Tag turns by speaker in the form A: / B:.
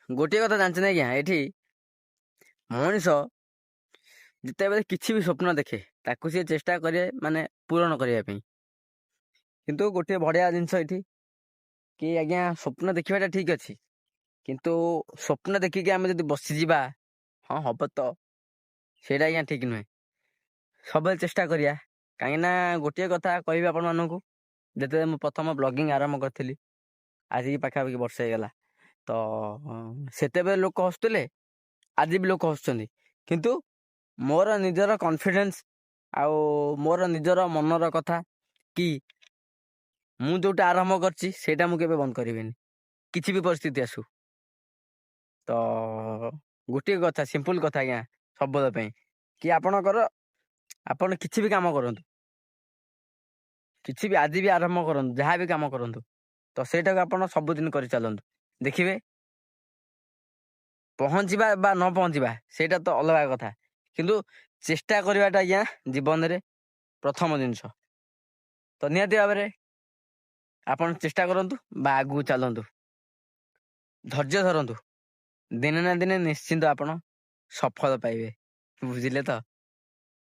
A: ଗୋଟିଏ କଥା ଜାଣିଛନ୍ତି ଆଜ୍ଞା, ଏଠି ମଣିଷ ଯେତେବେଳେ କିଛି ବି ସ୍ୱପ୍ନ ଦେଖେ ତାକୁ ସିଏ ଚେଷ୍ଟା କରେ ମାନେ ପୂରଣ କରିବା ପାଇଁ। କିନ୍ତୁ ଗୋଟିଏ ବଢ଼ିଆ ଜିନିଷ ଏଠି କି ଆଜ୍ଞା, ସ୍ୱପ୍ନ ଦେଖିବାଟା ଠିକ୍ ଅଛି, କିନ୍ତୁ ସ୍ୱପ୍ନ ଦେଖିକି ଆମେ ଯଦି ବସିଯିବା, ହଁ ହବ ତ, ସେଇଟା ଆଜ୍ଞା ଠିକ୍ ନୁହେଁ। ସବୁବେଳେ ଚେଷ୍ଟା କରିବା। କାହିଁକିନା ଗୋଟିଏ କଥା କହିବି ଆପଣମାନଙ୍କୁ, ଯେତେବେଳେ ମୁଁ ପ୍ରଥମ ବ୍ଲଗିଂ ଆରମ୍ଭ କରିଥିଲି, ଆସିକି ପାଖାପାଖି ବର୍ଷେ ହେଇଗଲା, ତ ସେତେବେଳେ ଲୋକ ହସୁଥିଲେ, ଆଜି ବି ଲୋକ ହସୁଛନ୍ତି। କିନ୍ତୁ ମୋର ନିଜର କନଫିଡେନ୍ସ ଆଉ ମୋର ନିଜର ମନର କଥା କି ମୁଁ ଯେଉଁଟା ଆରମ୍ଭ କରିଛି ସେଇଟା ମୁଁ କେବେ ବନ୍ଦ କରିବିନି, କିଛି ବି ପରିସ୍ଥିତି ଆସୁ। ତ ଗୋଟିଏ କଥା, ସିମ୍ପଲ୍ କଥା ଆଜ୍ଞା, ସବୁବେଳ ପାଇଁ କି ଆପଣ କିଛି ବି କାମ କରନ୍ତୁ, କିଛି ବି ଆଜି ବି ଆରମ୍ଭ କରନ୍ତୁ, ଯାହା ବି କାମ କରନ୍ତୁ, ତ ସେଇଟାକୁ ଆପଣ ସବୁଦିନ କରିଚାଲନ୍ତୁ। ଦେଖିବେ ପହଞ୍ଚିବା ବା ନ ପହଞ୍ଚିବା ସେଇଟା ତ ଅଲଗା କଥା, କିନ୍ତୁ ଚେଷ୍ଟା କରିବାଟା ଆଜ୍ଞା ଜୀବନରେ ପ୍ରଥମ ଜିନିଷ। ତ ନିହାତି ଭାବରେ ଆପଣ ଚେଷ୍ଟା କରନ୍ତୁ ବା ଆଗକୁ ଚାଲନ୍ତୁ, ଧୈର୍ଯ୍ୟ ଧରନ୍ତୁ, ଦିନେ ନା ଦିନେ ନିଶ୍ଚିନ୍ତ ଆପଣ ସଫଳ ପାଇବେ। ବୁଝିଲେ ତ?